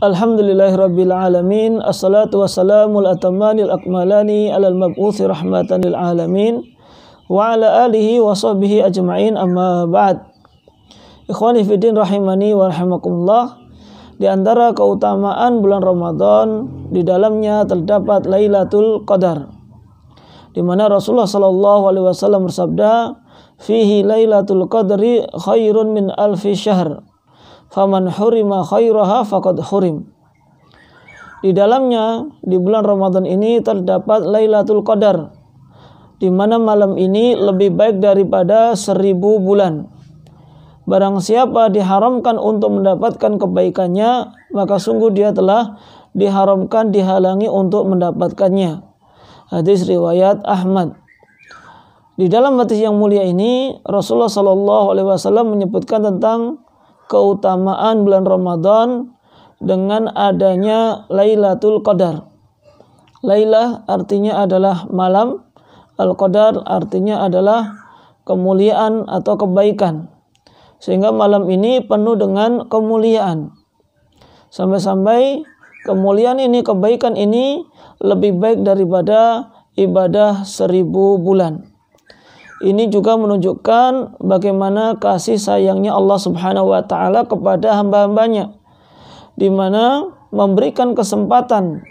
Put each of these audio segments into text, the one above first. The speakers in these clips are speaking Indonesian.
Alhamdulillahirabbil alamin. Assalatu wassalamul atamanil akmalani alal mab'uthi rahmatan lil alamin wa ala alihi wa sahbihi ajma'in, amma ba'd. Ikhwani fiddin rahimani wa rahimakumullah. Di antara keutamaan bulan Ramadan, di dalamnya terdapat Lailatul Qadar, di mana Rasulullah sallallahu alaihi wasallam bersabda, "Fihi Lailatul Qadri khairun min alfi syahr. Faman hurima khairaha faqad hurim." Di dalamnya, di bulan Ramadan ini terdapat Lailatul Qadar, di mana malam ini lebih baik daripada 1000 bulan. Barang siapa diharamkan untuk mendapatkan kebaikannya, maka sungguh dia telah diharamkan, dihalangi untuk mendapatkannya. Hadis riwayat Ahmad. Di dalam hadis yang mulia ini, Rasulullah sallallahu alaihi wasallam menyebutkan tentang keutamaan bulan Ramadan dengan adanya Lailatul Qadar. Lailah artinya adalah malam, Al-Qadar artinya adalah kemuliaan atau kebaikan. Sehingga malam ini penuh dengan kemuliaan. Sampai-sampai kemuliaan ini, kebaikan ini lebih baik daripada ibadah 1000 bulan. Ini juga menunjukkan bagaimana kasih sayangnya Allah Subhanahu wa taala kepada hamba-hambanya, di mana memberikan kesempatan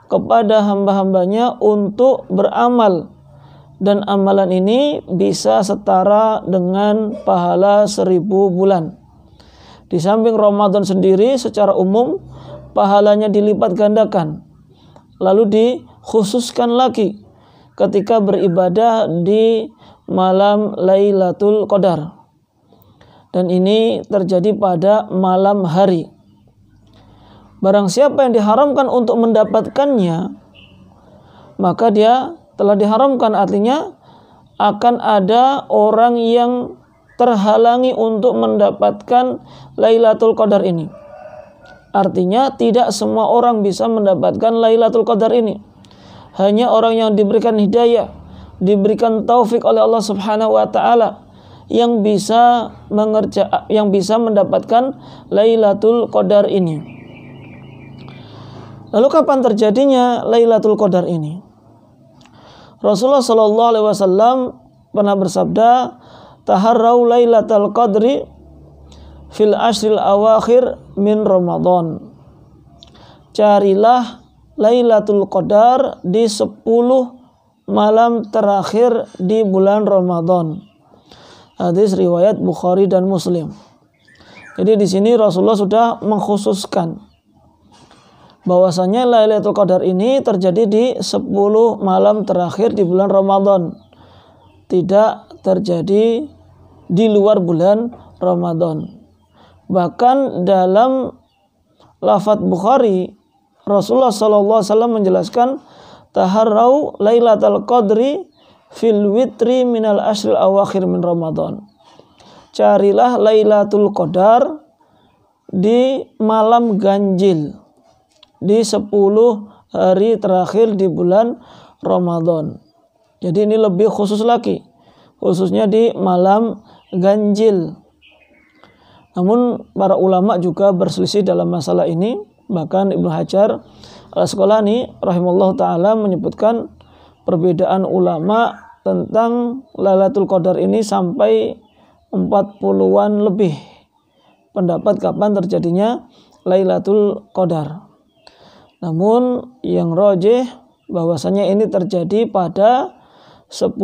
kepada hamba-hambanya untuk beramal, dan amalan ini bisa setara dengan pahala 1000 bulan. Di samping Ramadan sendiri secara umum pahalanya dilipat gandakan, lalu dikhususkan lagi ketika beribadah di malam Lailatul Qadar, dan ini terjadi pada malam hari. Barang siapa yang diharamkan untuk mendapatkannya, maka dia telah diharamkan, artinya akan ada orang yang terhalangi untuk mendapatkan Lailatul Qadar ini. Artinya tidak semua orang bisa mendapatkan Lailatul Qadar ini. Hanya orang yang diberikan hidayah, diberikan taufik oleh Allah Subhanahu wa taala yang bisa mendapatkan Lailatul Qadar ini. Lalu kapan terjadinya Lailatul Qadar ini? Rasulullah sallallahu alaihi wasallam pernah bersabda, "Taharrau Lailatul Qadri fil ashril awakhir min Ramadan." Carilah Lailatul Qadar di 10 malam terakhir di bulan Ramadan. Hadis riwayat Bukhari dan Muslim. Jadi di sini Rasulullah sudah mengkhususkan bahwasanya Lailatul Qadar ini terjadi di 10 malam terakhir di bulan Ramadan, tidak terjadi di luar bulan Ramadan. Bahkan dalam lafaz Bukhari, Rasulullah SAW menjelaskan, "Taharrau Lailatul Qadri fil witri minal ashril awakhir min Ramadan." Carilah Lailatul Qadar di malam ganjil, di 10 hari terakhir di bulan Ramadan. Jadi ini lebih khusus lagi, khususnya di malam ganjil. Namun para ulama juga berselisih dalam masalah ini. Bahkan Ibnu Hajar Al-Asqalani rahimahullah ta'ala menyebutkan perbedaan ulama tentang Lailatul Qadar ini sampai 40-an lebih pendapat kapan terjadinya Lailatul Qadar. Namun yang rajih bahwasanya ini terjadi pada 10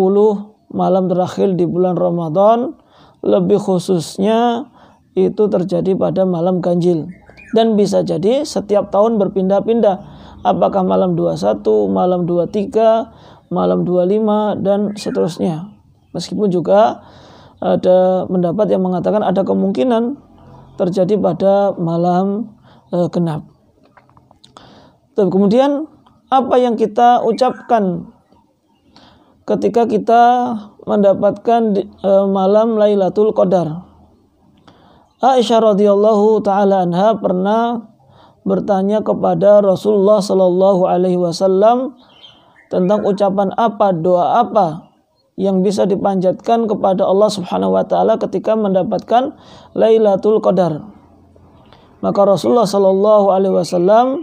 malam terakhir di bulan Ramadan, lebih khususnya itu terjadi pada malam ganjil. Dan bisa jadi setiap tahun berpindah-pindah, apakah malam 21, malam 23, malam 25 dan seterusnya. Meskipun juga ada pendapat yang mengatakan ada kemungkinan terjadi pada malam genap. Kemudian apa yang kita ucapkan ketika kita mendapatkan malam Lailatul Qadar? Aisyah radhiyallahu taala anha pernah bertanya kepada Rasulullah sallallahu alaihi wasallam tentang ucapan apa, doa apa yang bisa dipanjatkan kepada Allah Subhanahu wa taala ketika mendapatkan Lailatul Qadar. Maka Rasulullah Shallallahu Alaihi Wasallam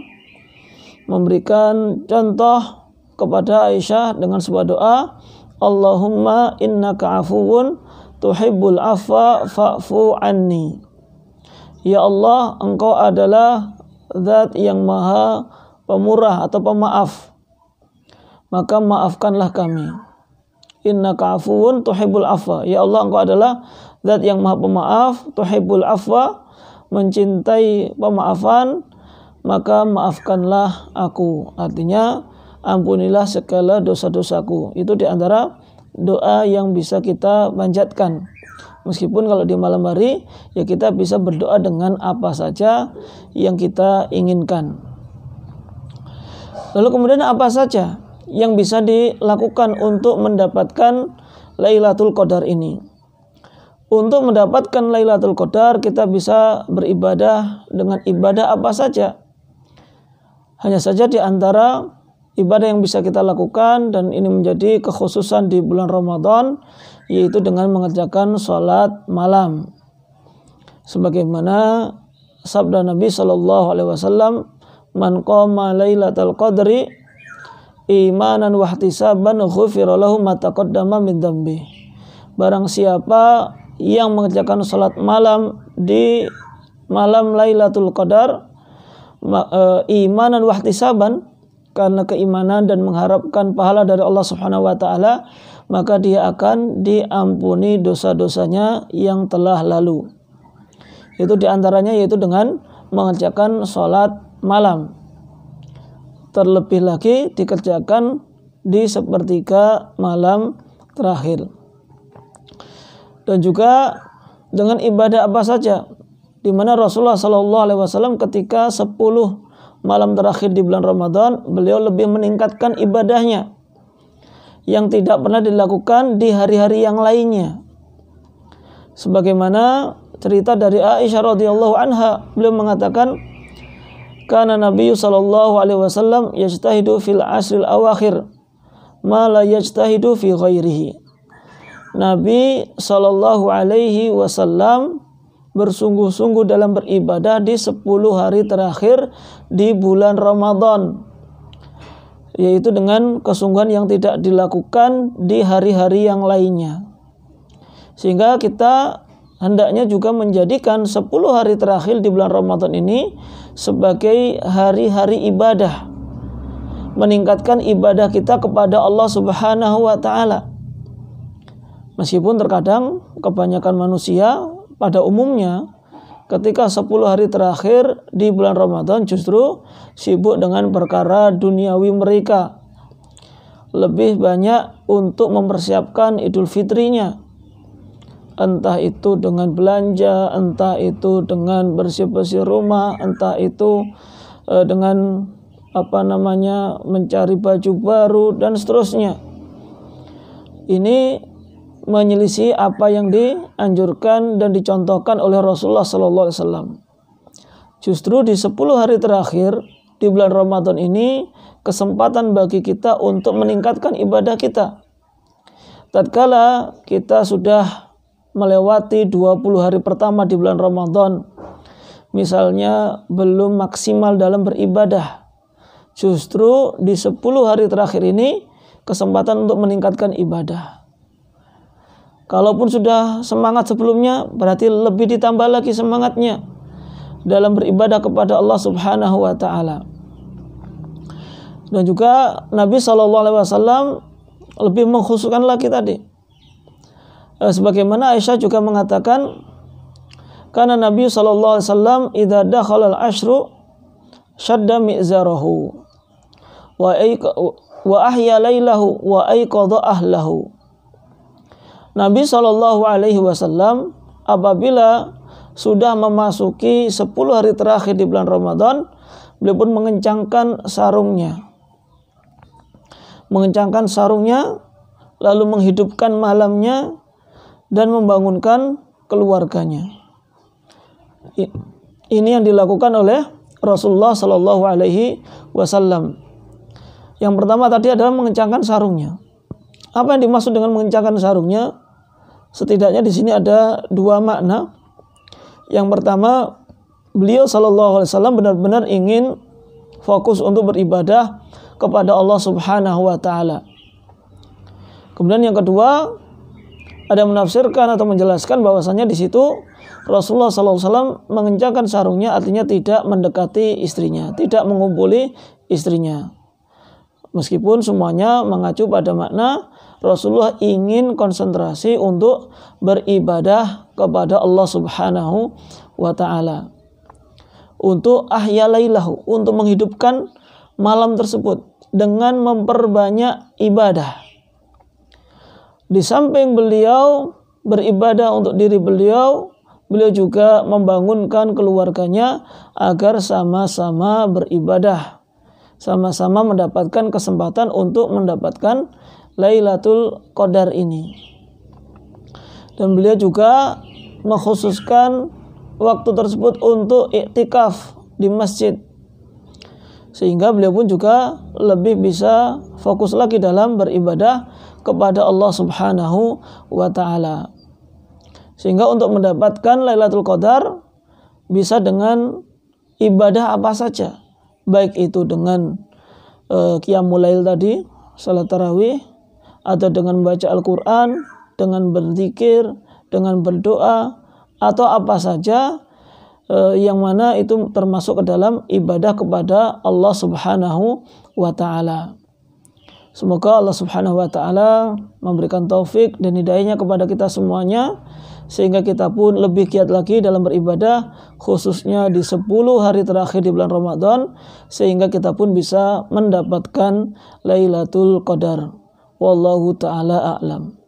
memberikan contoh kepada Aisyah dengan sebuah doa, Allahumma innaka afuwun tuhibbul afwa fa'fu anni. Ya Allah, Engkau adalah Zat yang maha pemurah atau pemaaf, maka maafkanlah kami. Innaka afuwun tuhibbul afwa. Ya Allah, Engkau adalah Zat yang maha pemaaf, tuhibbul afwa, mencintai pemaafan, maka maafkanlah aku. Artinya ampunilah segala dosa-dosaku. Itu diantara doa yang bisa kita panjatkan. Meskipun kalau di malam hari ya kita bisa berdoa dengan apa saja yang kita inginkan. Lalu kemudian apa saja yang bisa dilakukan untuk mendapatkan Lailatul Qadar ini? Untuk mendapatkan Lailatul Qadar kita bisa beribadah dengan ibadah apa saja. Hanya saja di antara ibadah yang bisa kita lakukan, dan ini menjadi kekhususan di bulan Ramadan, yaitu dengan mengerjakan sholat malam. Sebagaimana sabda Nabi Shallallahu Alaihi Wasallam, man qama lailatal qadri imanan wahtisaban ghufira lahu ma taqaddama min dzambi. Barang siapa yang mengerjakan sholat malam di malam Lailatul Qadar, imanan wahtisaban, karena keimanan dan mengharapkan pahala dari Allah Subhanahu wa taala, maka dia akan diampuni dosa-dosanya yang telah lalu. Itu diantaranya yaitu dengan mengerjakan sholat malam. Terlebih lagi dikerjakan di sepertiga malam terakhir. Dan juga dengan ibadah apa saja, di mana Rasulullah Shallallahu Alaihi Wasallam ketika 10 malam terakhir di bulan Ramadan, beliau lebih meningkatkan ibadahnya yang tidak pernah dilakukan di hari-hari yang lainnya. Sebagaimana cerita dari Aisyah radhiyallahu anha, beliau mengatakan, kana Nabi sallallahu alaihi wasallam yajtahidu fil asril awakhir ma la yajtahidu fi ghairihi. Nabi sallallahu alaihi wasallam bersungguh-sungguh dalam beribadah di 10 hari terakhir di bulan Ramadan, yaitu dengan kesungguhan yang tidak dilakukan di hari-hari yang lainnya. Sehingga kita hendaknya juga menjadikan 10 hari terakhir di bulan Ramadan ini sebagai hari-hari ibadah, meningkatkan ibadah kita kepada Allah Subhanahu wa taala. Meskipun terkadang kebanyakan manusia pada umumnya ketika 10 hari terakhir di bulan Ramadan justru sibuk dengan perkara duniawi mereka, lebih banyak untuk mempersiapkan Idul Fitrinya, entah itu dengan belanja, entah itu dengan bersih-bersih rumah, entah itu dengan mencari baju baru dan seterusnya. Ini menyelisih apa yang dianjurkan dan dicontohkan oleh Rasulullah Sallallahu Alaihi Wasallam. Justru di 10 hari terakhir di bulan Ramadan ini kesempatan bagi kita untuk meningkatkan ibadah kita. Tatkala kita sudah melewati 20 hari pertama di bulan Ramadan, misalnya belum maksimal dalam beribadah, justru di 10 hari terakhir ini kesempatan untuk meningkatkan ibadah. Kalaupun sudah semangat sebelumnya, berarti lebih ditambah lagi semangatnya dalam beribadah kepada Allah Subhanahu wa taala. Dan juga Nabi SAW lebih mengkhususkan lagi tadi. Sebagaimana Aisyah juga mengatakan, karena Nabi SAW idza dakhala al-ashru shadda mi'zarahu wa ahya lailahu wa ayqadha ahlahu. Nabi SAW apabila sudah memasuki 10 hari terakhir di bulan Ramadan, beliau pun mengencangkan sarungnya, lalu menghidupkan malamnya dan membangunkan keluarganya. Ini yang dilakukan oleh Rasulullah Sallallahu Alaihi Wasallam. Yang pertama tadi adalah mengencangkan sarungnya. Apa yang dimaksud dengan mengencangkan sarungnya? Setidaknya di sini ada 2 makna. Yang pertama, beliau sallallahu alaihi wasallam benar-benar ingin fokus untuk beribadah kepada Allah Subhanahu wa taala. Kemudian yang kedua, ada menafsirkan atau menjelaskan bahwasanya di situ Rasulullah SAW mengencangkan sarungnya, artinya tidak mendekati istrinya, tidak mengumpuli istrinya. Meskipun semuanya mengacu pada makna Rasulullah ingin konsentrasi untuk beribadah kepada Allah Subhanahu wa taala. Untuk ahya lailahu, untuk menghidupkan malam tersebut dengan memperbanyak ibadah. Di samping beliau beribadah untuk diri beliau, beliau juga membangunkan keluarganya agar sama-sama beribadah, sama-sama mendapatkan kesempatan untuk mendapatkan Lailatul Qadar ini. Dan beliau juga mengkhususkan waktu tersebut untuk iktikaf di masjid, sehingga beliau pun juga lebih bisa fokus lagi dalam beribadah kepada Allah Subhanahu wa taala. Sehingga untuk mendapatkan Lailatul Qadar bisa dengan ibadah apa saja, baik itu dengan qiyamul lail tadi, salat tarawih, atau dengan membaca Al-Qur'an, dengan berzikir, dengan berdoa, atau apa saja yang mana itu termasuk ke dalam ibadah kepada Allah Subhanahu wa taala. Semoga Allah Subhanahu wa taala memberikan taufik dan hidayahnya kepada kita semuanya, sehingga kita pun lebih giat lagi dalam beribadah, khususnya di 10 hari terakhir di bulan Ramadan, sehingga kita pun bisa mendapatkan Lailatul Qadar. Wallahu taala a'lam.